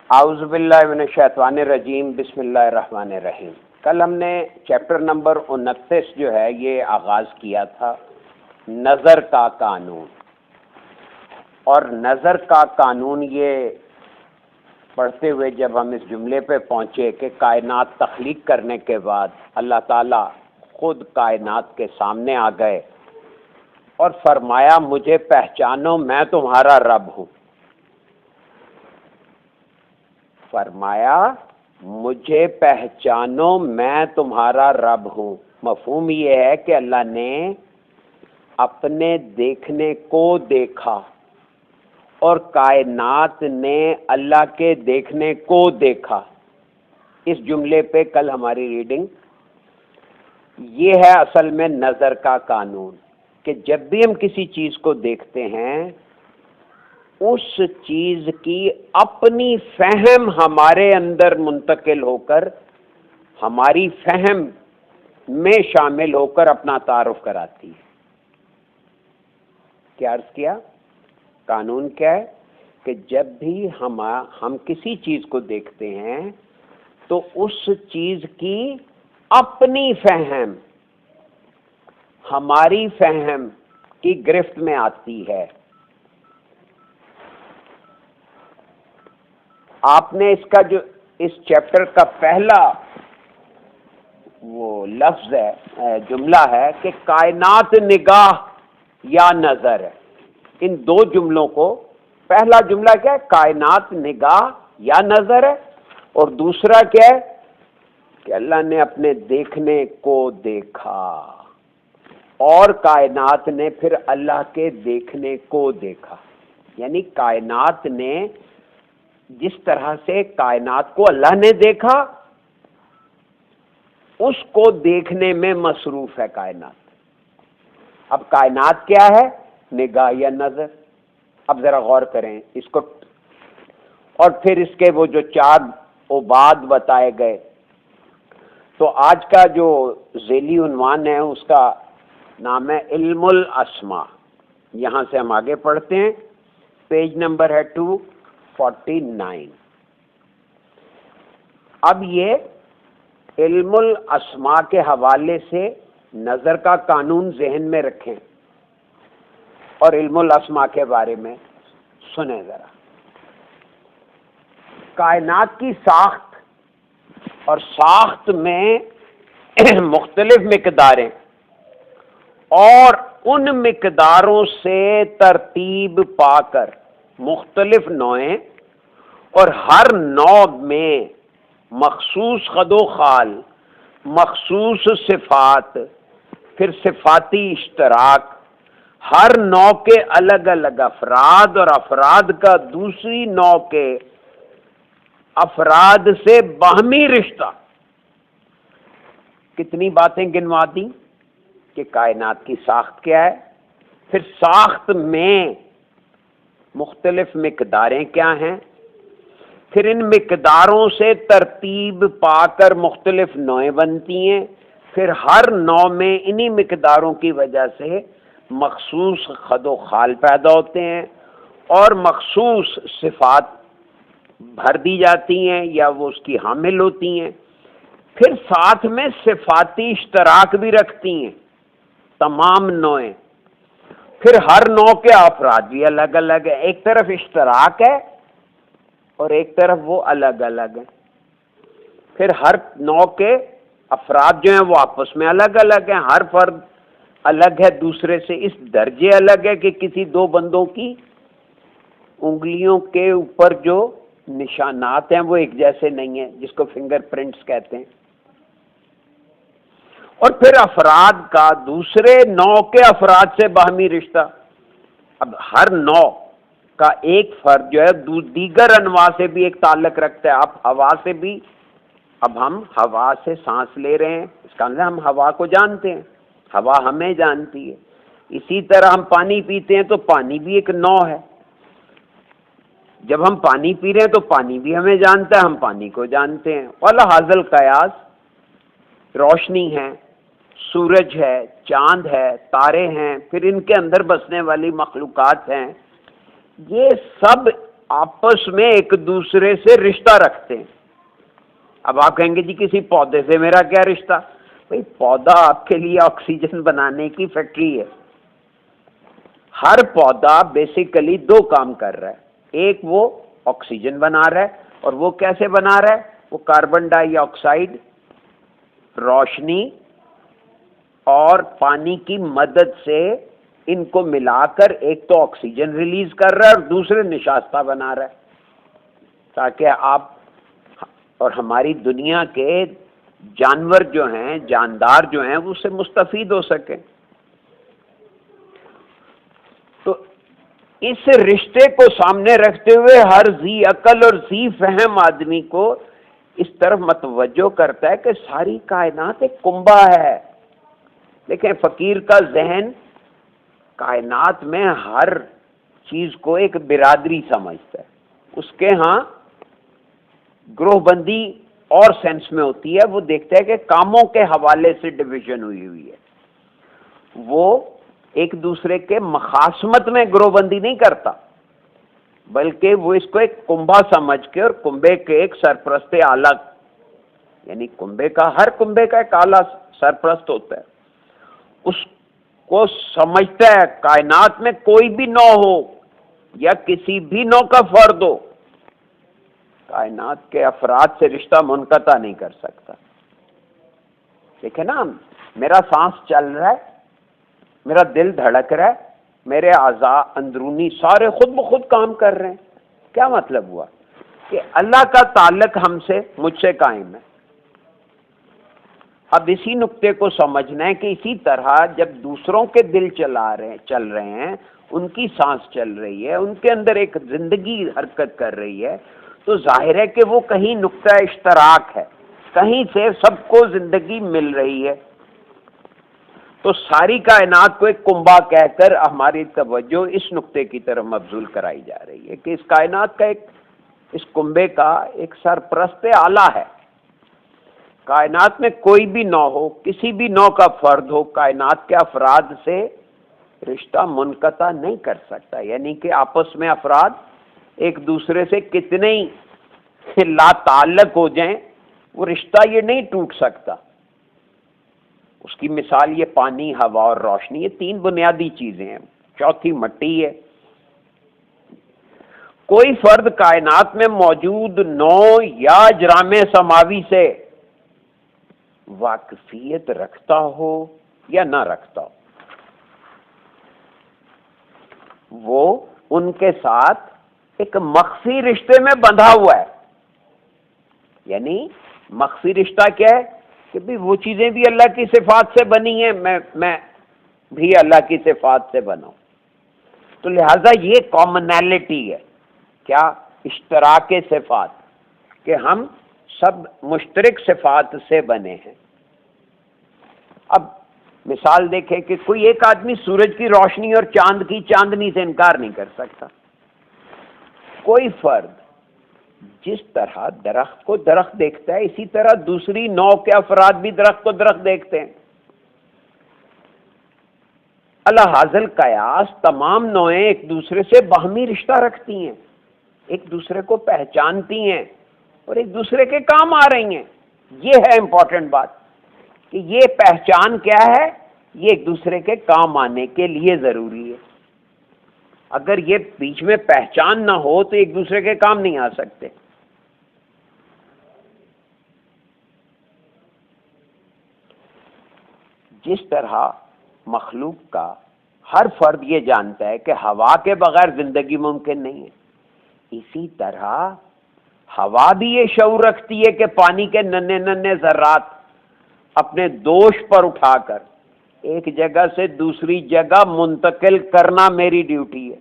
اعوذ باللہ من الشیطان الرجیم، بسم اللہ الرحمن الرحیم۔ کل ہم نے چیپٹر نمبر 29 جو ہے یہ آغاز کیا تھا، نظر کا قانون۔ اور نظر کا قانون یہ پڑھتے ہوئے جب ہم اس جملے پہ پہنچے کہ کائنات تخلیق کرنے کے بعد اللہ تعالیٰ خود کائنات کے سامنے آ گئے اور فرمایا مجھے پہچانو، میں تمہارا رب ہوں۔ فرمایا مجھے پہچانو، میں تمہارا رب ہوں۔ مفہوم یہ ہے کہ اللہ نے اپنے دیکھنے کو دیکھا اور کائنات نے اللہ کے دیکھنے کو دیکھا۔ اس جملے پہ کل ہماری ریڈنگ یہ ہے اصل میں نظر کا قانون، کہ جب بھی ہم کسی چیز کو دیکھتے ہیں اس چیز کی اپنی فہم ہمارے اندر منتقل ہو کر ہماری فہم میں شامل ہو کر اپنا تعارف کراتی ہے۔ کیا عرض کیا؟ قانون کیا ہے کہ جب بھی ہم کسی چیز کو دیکھتے ہیں تو اس چیز کی اپنی فہم ہماری فہم کی گرفت میں آتی ہے۔ آپ نے اس کا جو اس چیپٹر کا پہلا وہ لفظ ہے، جملہ ہے کہ کائنات نگاہ یا نظر ہے۔ ان دو جملوں کو، پہلا جملہ کیا ہے؟ کائنات نگاہ یا نظر ہے، اور دوسرا کیا ہے کہ اللہ نے اپنے دیکھنے کو دیکھا اور کائنات نے پھر اللہ کے دیکھنے کو دیکھا۔ یعنی کائنات نے جس طرح سے کائنات کو اللہ نے دیکھا اس کو دیکھنے میں مصروف ہے کائنات۔ اب کائنات کیا ہے؟ نگاہ یا نظر۔ اب ذرا غور کریں اس کو، اور پھر اس کے وہ جو چار عباد بتائے گئے، تو آج کا جو ذیلی عنوان ہے اس کا نام ہے علم الاسماء۔ یہاں سے ہم آگے پڑھتے ہیں، پیج نمبر ہے 249۔ اب یہ علم الاسماء کے حوالے سے نظر کا قانون ذہن میں رکھیں اور علم الاسماء کے بارے میں سنیں ذرا۔ کائنات کی ساخت اور ساخت میں مختلف مقداریں اور ان مقداروں سے ترتیب پا کر مختلف نوعیں، اور ہر نوع میں مخصوص خد و خال، مخصوص صفات، پھر صفاتی اشتراک، ہر نوع کے الگ الگ افراد اور افراد کا دوسری نوع کے افراد سے باہمی رشتہ۔ کتنی باتیں گنوا دیں کہ کائنات کی ساخت کیا ہے، پھر ساخت میں مختلف مقداریں کیا ہیں، پھر ان مقداروں سے ترتیب پا کر مختلف نوعیں بنتی ہیں، پھر ہر نوع میں انہی مقداروں کی وجہ سے مخصوص خد و خال پیدا ہوتے ہیں اور مخصوص صفات بھر دی جاتی ہیں یا وہ اس کی حامل ہوتی ہیں، پھر ساتھ میں صفاتی اشتراک بھی رکھتی ہیں تمام نوعیں، پھر ہر نوع کے افراد بھی الگ الگ ہیں۔ ایک طرف اشتراک ہے اور ایک طرف وہ الگ الگ ہیں، پھر ہر نوع کے افراد جو ہیں وہ آپس میں الگ الگ ہیں، ہر فرد الگ ہے دوسرے سے، اس درجے الگ ہے کہ کسی دو بندوں کی انگلیوں کے اوپر جو نشانات ہیں وہ ایک جیسے نہیں ہیں، جس کو فنگر پرنٹس کہتے ہیں۔ اور پھر افراد کا دوسرے نوع کے افراد سے باہمی رشتہ۔ اب ہر نوع کا ایک فرد جو ہے دیگر انواع سے بھی ایک تعلق رکھتا ہے۔ اب ہوا سے بھی، اب ہم ہوا سے سانس لے رہے ہیں، اس کا مطلب ہم ہوا کو جانتے ہیں، ہوا ہمیں جانتی ہے۔ اسی طرح ہم پانی پیتے ہیں تو پانی بھی ایک نوع ہے۔ جب ہم پانی پی رہے ہیں تو پانی بھی ہمیں جانتا ہے، ہم پانی کو جانتے ہیں۔ وَلَا حاصل قیاس، روشنی ہے، سورج ہے، چاند ہے، تارے ہیں، پھر ان کے اندر بسنے والی مخلوقات ہیں، یہ سب آپس میں ایک دوسرے سے رشتہ رکھتے ہیں. اب آپ کہیں گے جی کسی پودے سے میرا کیا رشتہ؟ بھئی پودا آپ کے لیے آکسیجن بنانے کی فیکٹری ہے. ہر پودا بیسیکلی دو کام کر رہا ہے. ایک وہ آکسیجن بنا رہا ہے، اور وہ کیسے بنا رہا ہے؟ وہ کاربن ڈائی آکسائڈ، روشنی اور پانی کی مدد سے ان کو ملا کر ایک تو آکسیجن ریلیز کر رہا ہے اور دوسرے نشاستہ بنا رہا ہے، تاکہ آپ اور ہماری دنیا کے جانور جو ہیں، جاندار جو ہیں، وہ اس سے مستفید ہو سکیں. تو اس رشتے کو سامنے رکھتے ہوئے ہر ذی عقل اور ذی فہم آدمی کو اس طرف متوجہ کرتا ہے کہ ساری کائنات ایک کنبہ ہے. لیکن فقیر کا ذہن کائنات میں ہر چیز کو ایک برادری سمجھتا ہے. اس کے ہاں گروہ بندی اور سینس میں ہوتی ہے. وہ دیکھتا ہے کہ کاموں کے حوالے سے ڈویژن ہوئی ہے. وہ ایک دوسرے کے مخاصمت میں گروہ بندی نہیں کرتا، بلکہ وہ اس کو ایک کنبہ سمجھ کے، اور کنبے کے ایک سرپرست اعلیٰ، یعنی ہر کنبے کا ایک اعلیٰ سرپرست ہوتا ہے، اس کو سمجھتا ہے. کائنات میں کوئی بھی نوع ہو یا کسی بھی نوع کا فرد ہو، کائنات کے افراد سے رشتہ منقطع نہیں کر سکتا. دیکھیں نا، میرا سانس چل رہا ہے، میرا دل دھڑک رہا ہے، میرے اعضاء اندرونی سارے خود بخود کام کر رہے ہیں. کیا مطلب ہوا؟ کہ اللہ کا تعلق ہم سے، مجھ سے قائم ہے. اب اسی نقطے کو سمجھنا ہے کہ اسی طرح جب دوسروں کے دل چل رہے ہیں، ان کی سانس چل رہی ہے، ان کے اندر ایک زندگی حرکت کر رہی ہے، تو ظاہر ہے کہ وہ کہیں نقطہ اشتراک ہے، کہیں سے سب کو زندگی مل رہی ہے. تو ساری کائنات کو ایک کنبہ کہہ کر ہماری توجہ اس نقطے کی طرف مبذول کرائی جا رہی ہے کہ اس کائنات کا اس کنبے کا ایک سرپرست اعلیٰ ہے. کائنات میں کوئی بھی نوع ہو، کسی بھی نوع کا فرد ہو، کائنات کے افراد سے رشتہ منقطع نہیں کر سکتا. یعنی کہ آپس میں افراد ایک دوسرے سے کتنے ہی لا تعلق ہو جائیں، وہ رشتہ یہ نہیں ٹوٹ سکتا. اس کی مثال یہ پانی، ہوا اور روشنی، یہ تین بنیادی چیزیں ہیں، چوتھی مٹی ہے. کوئی فرد کائنات میں موجود نوع یا اجرام سماوی سے واقفیت رکھتا ہو یا نہ رکھتا ہو، وہ ان کے ساتھ ایک مخفی رشتے میں بندھا ہوا ہے. یعنی مخفی رشتہ کیا ہے؟ کہ بھی وہ چیزیں بھی اللہ کی صفات سے بنی ہیں، میں بھی اللہ کی صفات سے بنا ہوں. تو لہذا یہ کامنالٹی ہے. کیا؟ اشتراک صفات، کہ ہم سب مشترک صفات سے بنے ہیں. اب مثال دیکھیں کہ کوئی ایک آدمی سورج کی روشنی اور چاند کی چاندنی سے انکار نہیں کر سکتا. کوئی فرد جس طرح درخت کو درخت دیکھتا ہے، اسی طرح دوسری نوع کے افراد بھی درخت کو درخت دیکھتے ہیں. اللہ حاصل قیاس تمام نوعیں ایک دوسرے سے باہمی رشتہ رکھتی ہیں، ایک دوسرے کو پہچانتی ہیں اور ایک دوسرے کے کام آ رہی ہیں. یہ ہے امپورٹنٹ بات کہ یہ پہچان کیا ہے، یہ ایک دوسرے کے کام آنے کے لیے ضروری ہے. اگر یہ بیچ میں پہچان نہ ہو تو ایک دوسرے کے کام نہیں آ سکتے. جس طرح مخلوق کا ہر فرد یہ جانتا ہے کہ ہوا کے بغیر زندگی ممکن نہیں ہے، اسی طرح ہوا بھی یہ شعور رکھتی ہے کہ پانی کے ننھے ننھے ذرات اپنے دوش پر اٹھا کر ایک جگہ سے دوسری جگہ منتقل کرنا میری ڈیوٹی ہے.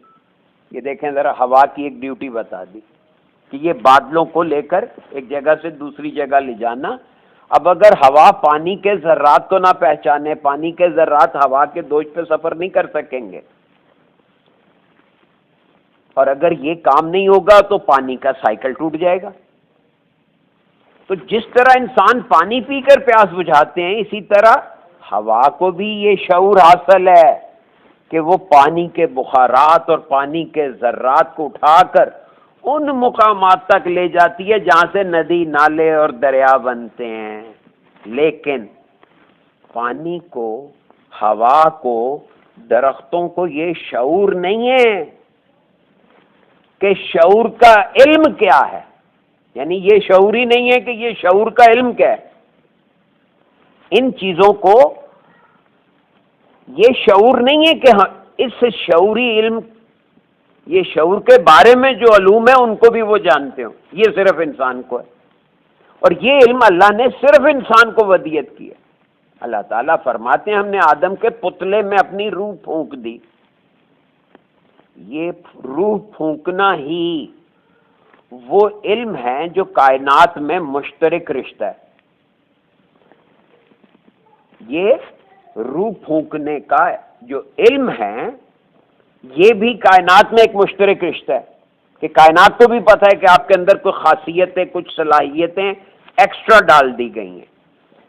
یہ دیکھیں ذرا، ہوا کی ایک ڈیوٹی بتا دی کہ یہ بادلوں کو لے کر ایک جگہ سے دوسری جگہ لے جانا. اب اگر ہوا پانی کے ذرات کو نہ پہچانے، پانی کے ذرات ہوا کے دوش پہ سفر نہیں کر سکیں گے، اور اگر یہ کام نہیں ہوگا تو پانی کا سائیکل ٹوٹ جائے گا. تو جس طرح انسان پانی پی کر پیاس بجھاتے ہیں، اسی طرح ہوا کو بھی یہ شعور حاصل ہے کہ وہ پانی کے بخارات اور پانی کے ذرات کو اٹھا کر ان مقامات تک لے جاتی ہے جہاں سے ندی نالے اور دریا بنتے ہیں، لیکن پانی کو، ہوا کو، درختوں کو یہ شعور نہیں ہے کہ شعور کا علم کیا ہے، یعنی یہ شعور ہی نہیں ہے کہ یہ شعور کا علم کیا ہے۔ ان چیزوں کو یہ شعور نہیں ہے کہ اس شعوری علم، یہ شعور کے بارے میں جو علوم ہے ان کو بھی وہ جانتے ہوں، یہ صرف انسان کو ہے، اور یہ علم اللہ نے صرف انسان کو ودیت کی ہے۔ اللہ تعالیٰ فرماتے ہیں ہم نے آدم کے پتلے میں اپنی روح پھونک دی۔ یہ روح پھونکنا ہی وہ علم ہے جو کائنات میں مشترک رشتہ ہے۔ یہ روح پھونکنے کا جو علم ہے یہ بھی کائنات میں ایک مشترک رشتہ ہے کہ کائنات کو بھی پتہ ہے کہ آپ کے اندر کوئی خاصیتیں، کچھ صلاحیتیں ایکسٹرا ڈال دی گئی ہیں۔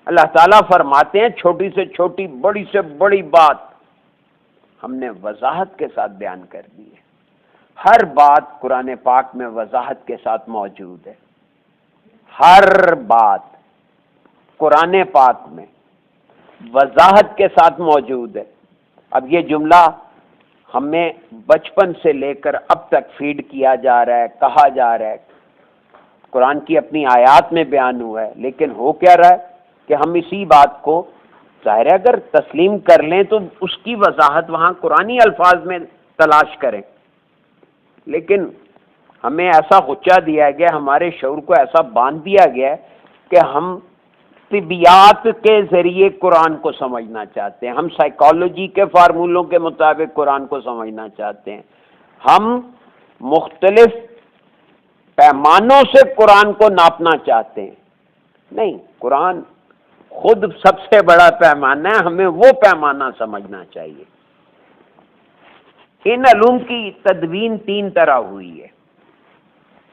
اللہ تعالیٰ فرماتے ہیں چھوٹی سے چھوٹی، بڑی سے بڑی بات ہم نے وضاحت کے ساتھ بیان کر دی ہے۔ ہر بات قرآن پاک میں وضاحت کے ساتھ موجود ہے، ہر بات قرآن پاک میں وضاحت کے ساتھ موجود ہے۔ اب یہ جملہ ہمیں بچپن سے لے کر اب تک فیڈ کیا جا رہا ہے، کہا جا رہا ہے، قرآن کی اپنی آیات میں بیان ہوا ہے، لیکن ہو کیا رہا ہے کہ ہم اسی بات کو ظاہر ہے اگر تسلیم کر لیں تو اس کی وضاحت وہاں قرآنی الفاظ میں تلاش کریں، لیکن ہمیں ایسا خدشہ دیا گیا، ہمارے شعور کو ایسا باندھ دیا گیا ہے کہ ہم طبیعیات کے ذریعے قرآن کو سمجھنا چاہتے ہیں، ہم سائیکالوجی کے فارمولوں کے مطابق قرآن کو سمجھنا چاہتے ہیں، ہم مختلف پیمانوں سے قرآن کو ناپنا چاہتے ہیں۔ نہیں، قرآن خود سب سے بڑا پیمانہ ہے، ہمیں وہ پیمانہ سمجھنا چاہیے۔ ان علوم کی تدوین تین طرح ہوئی ہے،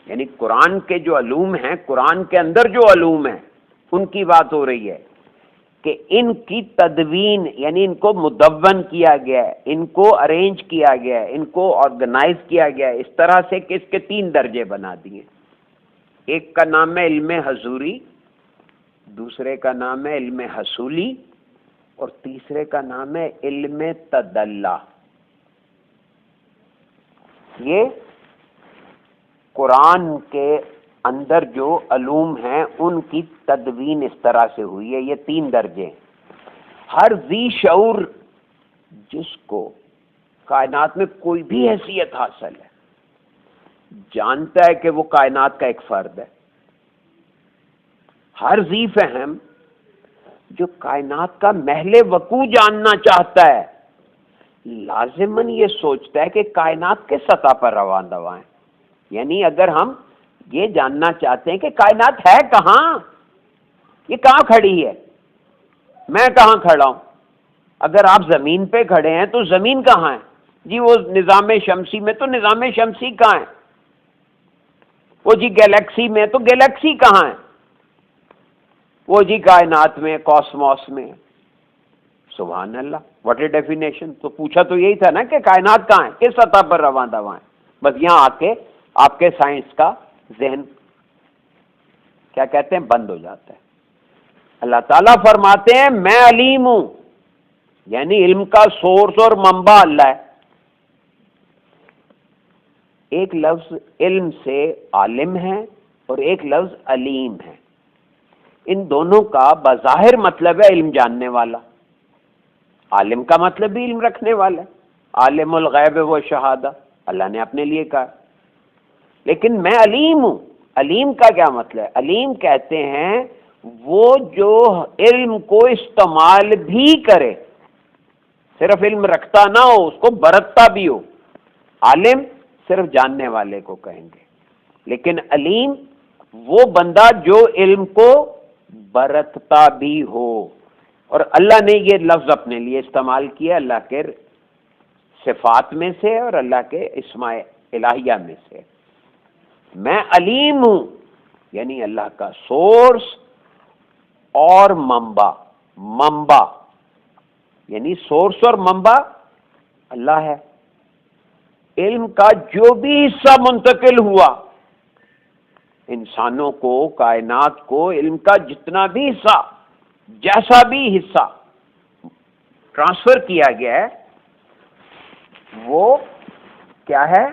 یعنی قرآن کے جو علوم ہیں، قرآن کے اندر جو علوم ہیں ان کی بات ہو رہی ہے کہ ان کی تدوین یعنی ان کو مدون کیا گیا ہے، ان کو ارینج کیا گیا ہے، ان کو آرگنائز کیا گیا ہے اس طرح سے کہ اس کے تین درجے بنا دیے۔ ایک کا نام ہے علم حضوری، دوسرے کا نام ہے علم حصولی، اور تیسرے کا نام ہے علم تدلی۔ یہ قرآن کے اندر جو علوم ہیں ان کی تدوین اس طرح سے ہوئی ہے، یہ تین درجے ہیں۔ ہر ذی شعور جس کو کائنات میں کوئی بھی حیثیت حاصل ہے جانتا ہے کہ وہ کائنات کا ایک فرد ہے۔ ہر ذی فہم جو کائنات کا محل وقوع جاننا چاہتا ہے لازماً یہ سوچتا ہے کہ کائنات کے سطح پر رواں دواں ہے، یعنی اگر ہم یہ جاننا چاہتے ہیں کہ کائنات ہے کہاں، یہ کہاں کھڑی ہے، میں کہاں کھڑا ہوں، اگر آپ زمین پہ کھڑے ہیں تو زمین کہاں ہے، جی وہ نظام شمسی میں تو نظام شمسی کہاں ہے، وہ جی گیلیکسی میں تو گیلیکسی کہاں ہے، وہ جی کائنات میں، کاسموس میں۔ سبحان اللہ، واٹ اے ڈیفینیشن! تو پوچھا تو یہی تھا نا کہ کائنات کہاں ہے، کس سطح پر رواں دواں ہے۔ بس یہاں آ کے آپ کے سائنس کا ذہن کیا کہتے ہیں بند ہو جاتا ہے۔ اللہ تعالیٰ فرماتے ہیں میں علیم ہوں، یعنی علم کا سورس اور منبع اللہ ہے۔ ایک لفظ علم سے عالم ہے اور ایک لفظ علیم ہے، ان دونوں کا بظاہر مطلب ہے علم جاننے والا۔ عالم کا مطلب بھی علم رکھنے والا ہے، عالم الغیب و شہادہ اللہ نے اپنے لیے کہا، لیکن میں علیم ہوں۔ علیم کا کیا مطلب ہے؟ علیم کہتے ہیں وہ جو علم کو استعمال بھی کرے، صرف علم رکھتا نہ ہو، اس کو برتتا بھی ہو۔ عالم صرف جاننے والے کو کہیں گے، لیکن علیم وہ بندہ جو علم کو برتتا بھی ہو۔ اور اللہ نے یہ لفظ اپنے لیے استعمال کیا اللہ کے صفات میں سے اور اللہ کے اسماء الہیہ میں سے۔ میں علیم ہوں یعنی اللہ کا سورس اور منبع یعنی سورس اور منبع اللہ ہے۔ علم کا جو بھی حصہ منتقل ہوا انسانوں کو، کائنات کو علم کا جتنا بھی حصہ، جیسا بھی حصہ ٹرانسفر کیا گیا ہے وہ کیا ہے؟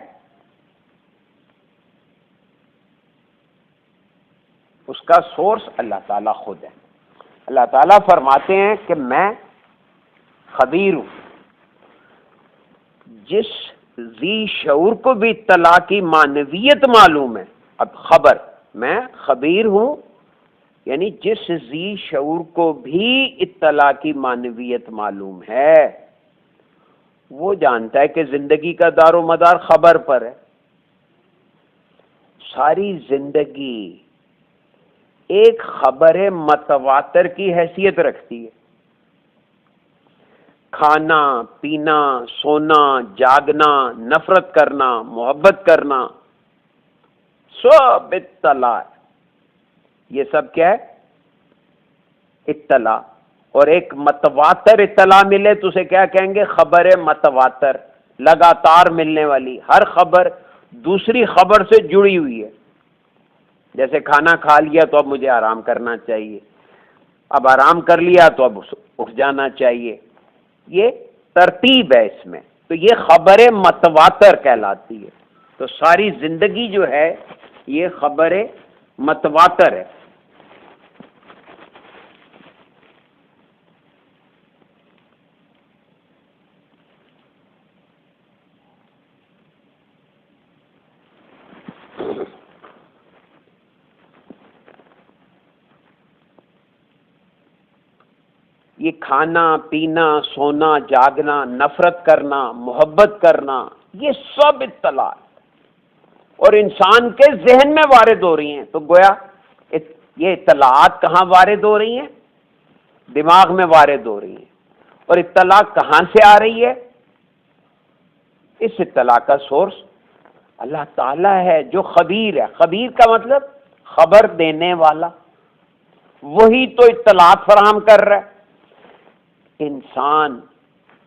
اس کا سورس اللہ تعالیٰ خود ہے۔ اللہ تعالیٰ فرماتے ہیں کہ میں خبیر ہوں، جس ذی شعور کو بھی اطلاع کی معنویت معلوم ہے۔ اب خبر، میں خبیر ہوں یعنی جس ذی شعور کو بھی اطلاع کی معنویت معلوم ہے، وہ جانتا ہے کہ زندگی کا دار و مدار خبر پر ہے۔ ساری زندگی ایک خبر متواتر کی حیثیت رکھتی ہے۔ کھانا، پینا، سونا، جاگنا، نفرت کرنا، محبت کرنا، سب اطلاع ہے۔ یہ سب کیا ہے؟ اطلاع۔ اور ایک متواتر اطلاع ملے تو اسے کیا کہیں گے؟ خبر متواتر، لگاتار ملنے والی، ہر خبر دوسری خبر سے جڑی ہوئی ہے۔ جیسے کھانا کھا لیا تو اب مجھے آرام کرنا چاہیے، اب آرام کر لیا تو اب اٹھ جانا چاہیے، یہ ترتیب ہے اس میں، تو یہ خبر متواتر کہلاتی ہے۔ تو ساری زندگی جو ہے یہ خبر متواتر ہے۔ یہ کھانا، پینا، سونا، جاگنا، نفرت کرنا، محبت کرنا، یہ سب اطلاع اور انسان کے ذہن میں وارد ہو رہی ہیں۔ تو گویا یہ اطلاعات کہاں وارد ہو رہی ہیں؟ دماغ میں وارد ہو رہی ہیں۔ اور اطلاع کہاں سے آ رہی ہے؟ اس اطلاع کا سورس اللہ تعالیٰ ہے جو خبیر ہے۔ خبیر کا مطلب خبر دینے والا، وہی تو اطلاعات فراہم کر رہا ہے۔ انسان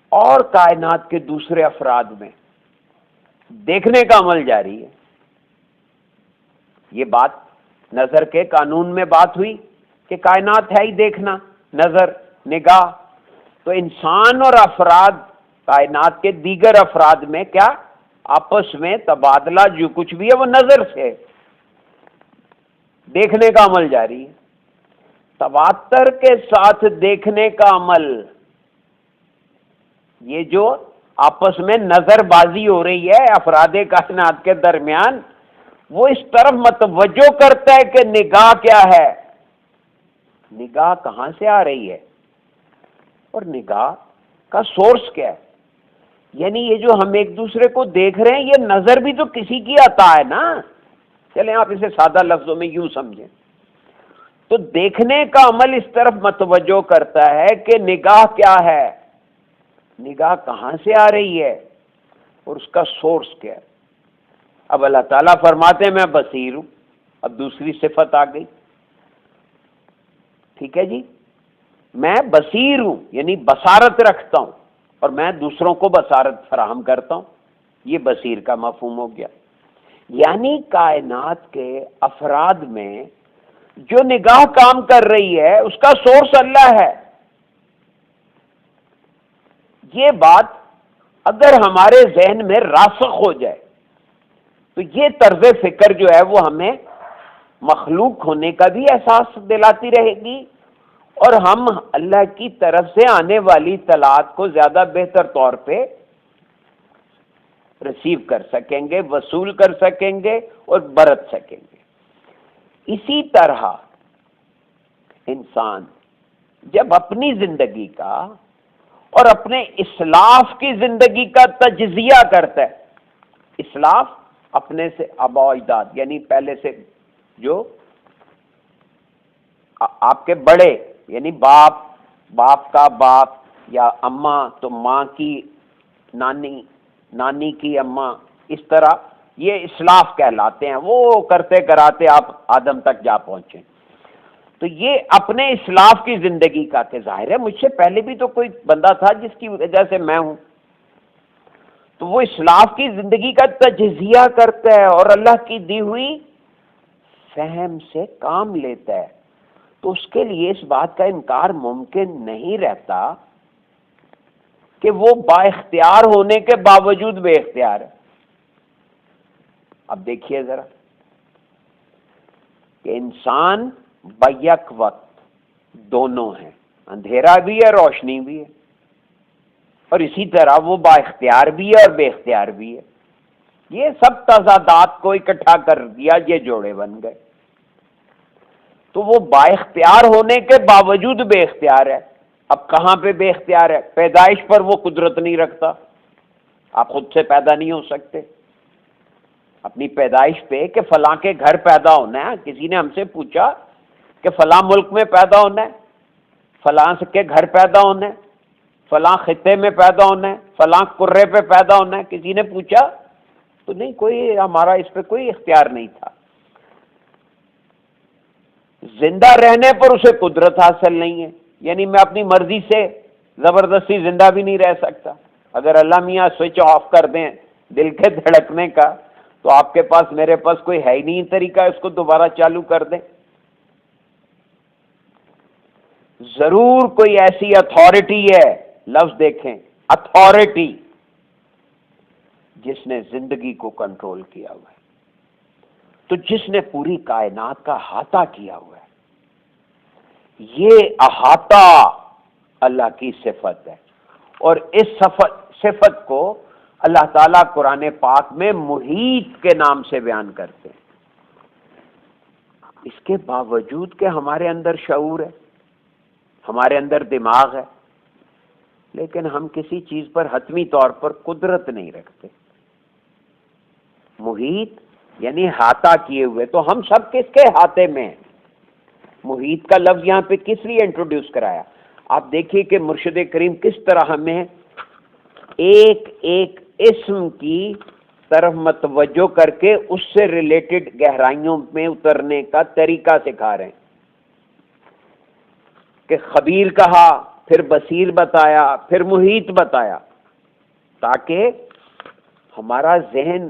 اور کائنات کے دوسرے افراد میں دیکھنے کا عمل جاری ہے۔ یہ بات نظر کے قانون میں بات ہوئی کہ کائنات ہے ہی دیکھنا، نظر، نگاہ۔ تو انسان اور افراد، کائنات کے دیگر افراد میں کیا آپس میں تبادلہ جو کچھ بھی ہے وہ نظر سے، دیکھنے کا عمل جاری ہے۔ تواتر کے ساتھ دیکھنے کا عمل، یہ جو آپس میں نظر بازی ہو رہی ہے افراد کائنات کے درمیان، وہ اس طرف متوجہ کرتا ہے کہ نگاہ کیا ہے، نگاہ کہاں سے آ رہی ہے اور نگاہ کا سورس کیا ہے۔ یعنی یہ جو ہم ایک دوسرے کو دیکھ رہے ہیں، یہ نظر بھی تو کسی کی عطا ہے نا۔ چلیں آپ اسے سادہ لفظوں میں یوں سمجھیں تو دیکھنے کا عمل اس طرف متوجہ کرتا ہے کہ نگاہ کیا ہے، نگاہ کہاں سے آ رہی ہے اور اس کا سورس کیا ہے۔ اب اللہ تعالیٰ فرماتے ہیں میں بصیر ہوں۔ اب دوسری صفت آ گئی، ٹھیک ہے جی، میں بصیر ہوں یعنی بصارت رکھتا ہوں اور میں دوسروں کو بصارت فراہم کرتا ہوں۔ یہ بصیر کا مفہوم ہو گیا۔ یعنی کائنات کے افراد میں جو نگاہ کام کر رہی ہے اس کا سورس اللہ ہے۔ یہ بات اگر ہمارے ذہن میں راسخ ہو جائے تو یہ طرز فکر جو ہے وہ ہمیں مخلوق ہونے کا بھی احساس دلاتی رہے گی، اور ہم اللہ کی طرف سے آنے والی اطلاعات کو زیادہ بہتر طور پہ ریسیو کر سکیں گے، وصول کر سکیں گے اور برت سکیں گے۔ اسی طرح انسان جب اپنی زندگی کا اور اپنے اسلاف کی زندگی کا تجزیہ کرتا ہے، اسلاف اپنے سے آباء و اجداد یعنی پہلے سے جو آپ کے بڑے یعنی باپ، باپ کا باپ، یا اماں تو ماں کی نانی، نانی کی اماں، اس طرح یہ اسلاف کہلاتے ہیں۔ وہ کرتے کراتے آپ آدم تک جا پہنچے۔ تو یہ اپنے اسلاف کی زندگی کا کہ ظاہر ہے مجھ سے پہلے بھی تو کوئی بندہ تھا جس کی وجہ سے میں ہوں، تو وہ اسلاف کی زندگی کا تجزیہ کرتا ہے اور اللہ کی دی ہوئی فہم سے کام لیتا ہے تو اس کے لیے اس بات کا انکار ممکن نہیں رہتا کہ وہ با اختیار ہونے کے باوجود بے اختیار ہے۔ اب دیکھیے ذرا کہ انسان بیک وقت دونوں ہیں، اندھیرا بھی ہے روشنی بھی ہے، اور اسی طرح وہ با اختیار بھی ہے اور بے اختیار بھی ہے۔ یہ سب تضادات کو اکٹھا کر دیا، یہ جوڑے بن گئے۔ تو وہ با اختیار ہونے کے باوجود بے اختیار ہے۔ اب کہاں پہ بے اختیار ہے؟ پیدائش پر وہ قدرت نہیں رکھتا، آپ خود سے پیدا نہیں ہو سکتے۔ اپنی پیدائش پہ کہ فلاں کے گھر پیدا ہونا ہے، کسی نے ہم سے پوچھا کہ فلاں ملک میں پیدا ہونا ہے، فلاں کے گھر پیدا ہونا ہے، فلاں خطے میں پیدا ہونا ہے، فلاں کرے پہ پیدا ہونا ہے، کسی نے پوچھا تو نہیں، کوئی ہمارا اس پہ کوئی اختیار نہیں تھا۔ زندہ رہنے پر اسے قدرت حاصل نہیں ہے، یعنی میں اپنی مرضی سے زبردستی زندہ بھی نہیں رہ سکتا۔ اگر اللہ میاں سوئچ آف کر دیں دل کے دھڑکنے کا تو آپ کے پاس میرے پاس کوئی ہے ہی نہیں طریقہ اس کو دوبارہ چالو کر دیں۔ ضرور کوئی ایسی اتھارٹی ہے، لفظ دیکھیں، اتھارٹی، جس نے زندگی کو کنٹرول کیا ہوا ہے، تو جس نے پوری کائنات کا احاطہ کیا ہوا ہے۔ یہ احاطہ اللہ کی صفت ہے، اور اس صفت کو اللہ تعالیٰ قرآن پاک میں محیط کے نام سے بیان کرتے ہیں۔ اس کے باوجود کہ ہمارے اندر شعور ہے، ہمارے اندر دماغ ہے، لیکن ہم کسی چیز پر حتمی طور پر قدرت نہیں رکھتے۔ محیط یعنی احاطہ کیے ہوئے، تو ہم سب کس کے احاطے میں ہیں؟ محیط کا لفظ یہاں پہ کس لیے انٹروڈیوس کرایا؟ آپ دیکھیے کہ مرشد کریم کس طرح ہمیں ایک ایک اسم کی طرف متوجہ کر کے اس سے ریلیٹڈ گہرائیوں میں اترنے کا طریقہ سکھا رہے ہیں، کہ خبیر کہا، پھر بصیر بتایا، پھر محیط بتایا، تاکہ ہمارا ذہن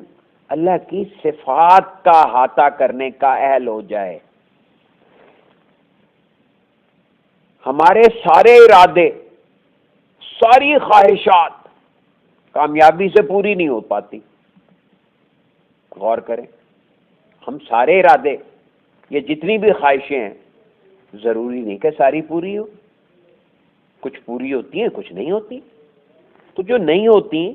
اللہ کی صفات کا احاطہ کرنے کا اہل ہو جائے۔ ہمارے سارے ارادے، ساری خواہشات کامیابی سے پوری نہیں ہو پاتی۔ غور کریں، ہم سارے ارادے، یہ جتنی بھی خواہشیں ہیں، ضروری نہیں کہ ساری پوری ہو، کچھ پوری ہوتی ہیں کچھ نہیں ہوتی۔ تو جو نہیں ہوتی،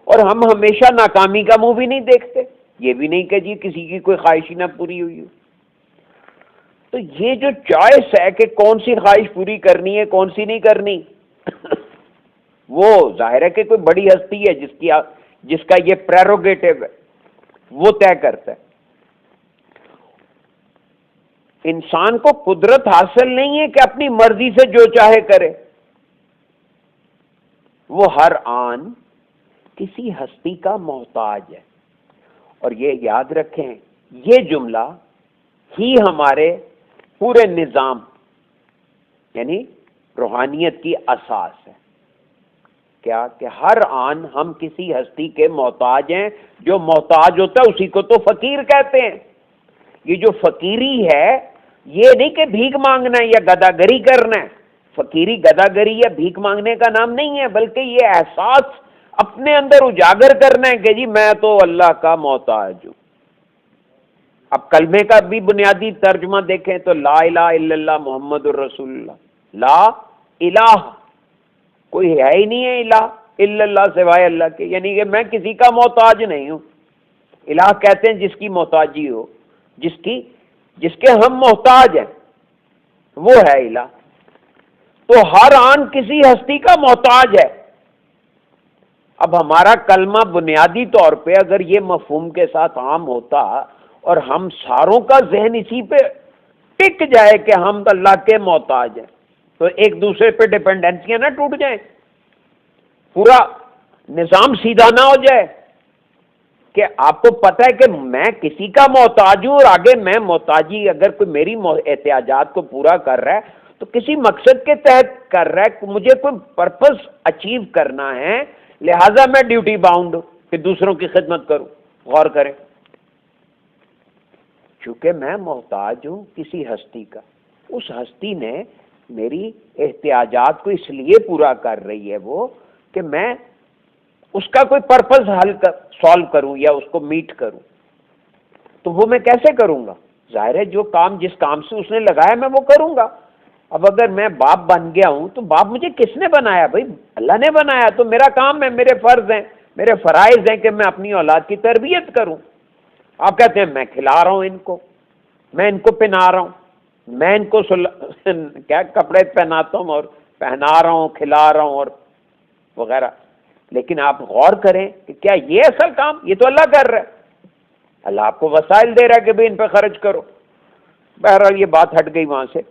اور ہم ہمیشہ ناکامی کا منہ بھی نہیں دیکھتے، یہ بھی نہیں کہ جی کسی کی کوئی خواہش ہی نہ پوری ہوئی ہو۔ تو یہ جو چوائس ہے کہ کون سی خواہش پوری کرنی ہے کون سی نہیں کرنی، وہ ظاہر ہے کہ کوئی بڑی ہستی ہے جس کا یہ پریروگیٹو ہے، وہ طے کرتا ہے۔ انسان کو قدرت حاصل نہیں ہے کہ اپنی مرضی سے جو چاہے کرے، وہ ہر آن کسی ہستی کا محتاج ہے۔ اور یہ یاد رکھیں، یہ جملہ ہی ہمارے پورے نظام یعنی روحانیت کی اساس ہے۔ کیا کہ ہر آن ہم کسی ہستی کے محتاج ہیں، جو محتاج ہوتا ہے اسی کو تو فقیر کہتے ہیں۔ یہ جو فقیری ہے، یہ نہیں کہ بھیک مانگنا ہے یا گداگری کرنا ہے، فقیری گداگری یا بھیک مانگنے کا نام نہیں ہے، بلکہ یہ احساس اپنے اندر اجاگر کرنا ہے کہ جی میں تو اللہ کا محتاج ہوں۔ اب کلمے کا بھی بنیادی ترجمہ دیکھیں تو لا الہ الا اللہ محمد الرسول اللہ، لا الہ، کوئی ہے ہی نہیں ہے الہ الا اللہ سوائے اللہ کے، یعنی کہ میں کسی کا محتاج نہیں ہوں۔ الہ کہتے ہیں جس کی محتاجی ہو، جس کے ہم محتاج ہیں، وہ ہے الہ۔ تو ہر آن کسی ہستی کا محتاج ہے۔ اب ہمارا کلمہ بنیادی طور پہ اگر یہ مفہوم کے ساتھ عام ہوتا اور ہم ساروں کا ذہن اسی پہ ٹک جائے کہ ہم اللہ کے محتاج ہیں، تو ایک دوسرے پہ ڈیپینڈنسیاں نہ ٹوٹ جائیں، پورا نظام سیدھا نہ ہو جائے کہ آپ کو پتہ ہے کہ میں کسی کا محتاج ہوں، اور آگے میں محتاجی اگر کوئی میری احتیاجات کو پورا کر رہا ہے تو کسی مقصد کے تحت کر رہا ہے، مجھے کوئی پرپس اچیو کرنا ہے، لہذا میں ڈیوٹی باؤنڈ ہوں کہ دوسروں کی خدمت کروں۔ غور کریں، چونکہ میں محتاج ہوں کسی ہستی کا، اس ہستی نے میری احتیاجات کو اس لیے پورا کر رہی ہے وہ کہ میں اس کا کوئی پرپز سالو کروں یا اس کو میٹ کروں، تو وہ میں کیسے کروں گا؟ ظاہر ہے جو کام جس کام سے اس نے لگایا میں وہ کروں گا۔ اب اگر میں باپ بن گیا ہوں تو باپ مجھے کس نے بنایا؟ بھائی اللہ نے بنایا، تو میرا کام ہے، میرے فرض ہیں، میرے فرائض ہیں کہ میں اپنی اولاد کی تربیت کروں۔ آپ کہتے ہیں میں کھلا رہا ہوں ان کو، میں ان کو پہنا رہا ہوں، میں ان کو کیا کپڑے پہناتا ہوں اور پہنا رہا ہوں، کھلا رہا ہوں اور وغیرہ، لیکن آپ غور کریں کہ کیا یہ اصل کام؟ یہ تو اللہ کر رہا ہے، اللہ آپ کو وسائل دے رہا ہے کہ بھئی ان پہ خرچ کرو۔ بہرحال یہ بات ہٹ گئی وہاں سے۔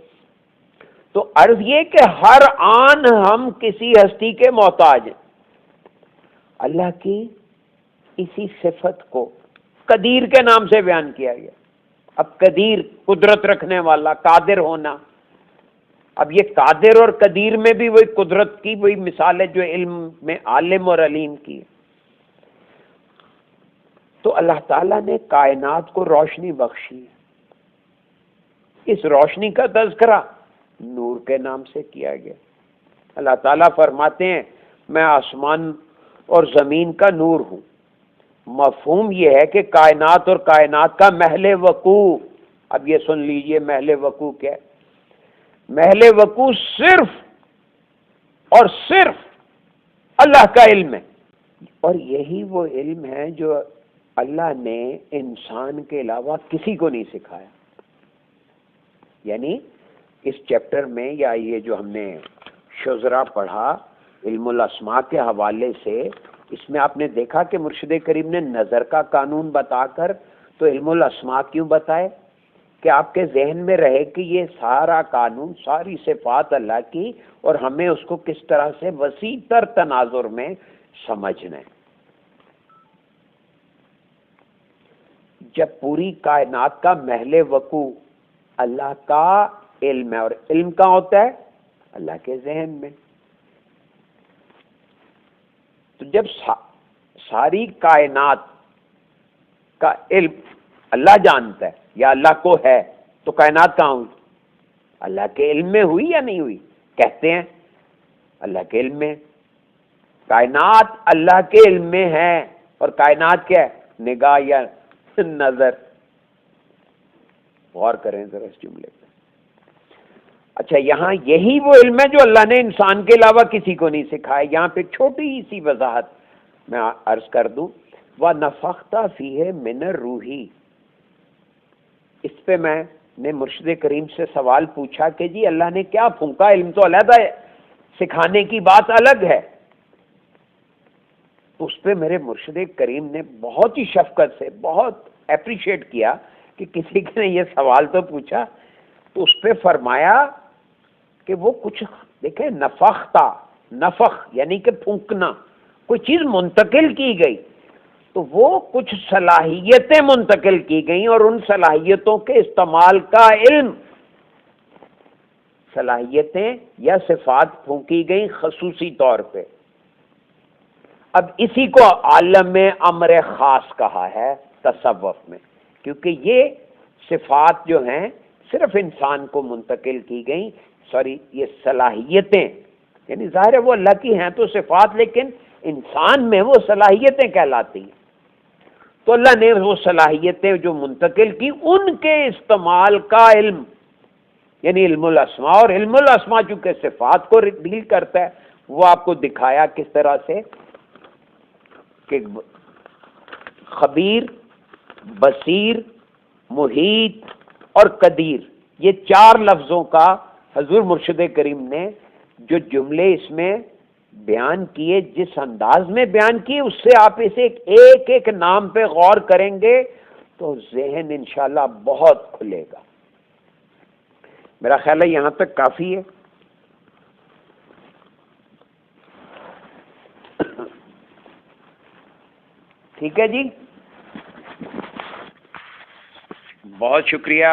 تو عرض یہ کہ ہر آن ہم کسی ہستی کے محتاج ہیں۔ اللہ کی اسی صفت کو قدیر کے نام سے بیان کیا گیا۔ اب قدیر قدرت رکھنے والا، قادر ہونا، اب یہ قادر اور قدیر میں بھی وہی قدرت کی وہی مثال ہے جو علم میں عالم اور علیم کی ہے۔ تو اللہ تعالیٰ نے کائنات کو روشنی بخشی ہے، اس روشنی کا تذکرہ نور کے نام سے کیا گیا۔ اللہ تعالیٰ فرماتے ہیں میں آسمان اور زمین کا نور ہوں۔ مفہوم یہ ہے کہ کائنات اور کائنات کا محل وقوع، اب یہ سن لیجئے محل وقوع کیا ہے؟ محل وقوع صرف اور صرف اللہ کا علم ہے، اور یہی وہ علم ہے جو اللہ نے انسان کے علاوہ کسی کو نہیں سکھایا۔ یعنی اس چیپٹر میں یا یہ جو ہم نے شزرا پڑھا علم الاسماء کے حوالے سے، اس میں آپ نے دیکھا کہ مرشد کریم نے نظر کا قانون بتا کر تو علم الاسماء کیوں بتائے؟ کہ آپ کے ذہن میں رہے کہ یہ سارا قانون، ساری صفات اللہ کی، اور ہمیں اس کو کس طرح سے وسیع تر تناظر میں سمجھنا ہے۔ جب پوری کائنات کا محل وقوع اللہ کا علم ہے، اور علم کہاں ہوتا ہے؟ اللہ کے ذہن میں۔ تو جب ساری کائنات کا علم اللہ جانتا ہے یا اللہ کو ہے، تو کائنات کہاں ہوئی؟ اللہ کے علم میں ہوئی یا نہیں ہوئی؟ کہتے ہیں اللہ کے علم میں۔ کائنات اللہ کے علم میں ہے، اور کائنات کیا ہے؟ نگاہ یا نظر۔ غور کریں ذرا اس جملے پہ۔ اچھا، یہاں یہی وہ علم ہے جو اللہ نے انسان کے علاوہ کسی کو نہیں سکھایا۔ یہاں پہ چھوٹی سی وضاحت میں عرض کر دوں، وَنَفَخْتَ فِيهِ مِنَ الرُّوحِ، اس پہ میں نے مرشد کریم سے سوال پوچھا کہ جی اللہ نے کیا پھونکا؟ علم تو علیحدہ ہے، سکھانے کی بات الگ ہے۔ تو اس پہ میرے مرشد کریم نے بہت ہی شفقت سے بہت اپریشیٹ کیا کہ کسی نے یہ سوال تو پوچھا، تو اس پہ فرمایا کہ وہ کچھ دیکھیں، نفختہ، نفخ یعنی کہ پھونکنا، کوئی چیز منتقل کی گئی، تو وہ کچھ صلاحیتیں منتقل کی گئیں، اور ان صلاحیتوں کے استعمال کا علم، صلاحیتیں یا صفات پھونکی گئیں خصوصی طور پہ۔ اب اسی کو عالم امر خاص کہا ہے تصوف میں، کیونکہ یہ صفات جو ہیں صرف انسان کو منتقل کی گئیں، یہ صلاحیتیں، یعنی ظاہر ہے وہ اللہ کی ہیں تو صفات، لیکن انسان میں وہ صلاحیتیں کہلاتی ہیں۔ تو اللہ نے وہ صلاحیتیں جو منتقل کی، ان کے استعمال کا علم، یعنی علم الاسماء، اور علم الاسماء چونکہ صفات کو ڈیل کرتا ہے، وہ آپ کو دکھایا کس طرح سے کہ خبیر، بصیر، محیط اور قدیر، یہ چار لفظوں کا حضور مرشد کریم نے جو جملے اس میں بیان کیے، جس انداز میں بیان کیے، اس سے آپ اسے ایک ایک نام پہ غور کریں گے تو ذہن انشاءاللہ بہت کھلے گا۔ میرا خیال ہے یہاں تک کافی ہے۔ ٹھیک ہے جی، بہت شکریہ۔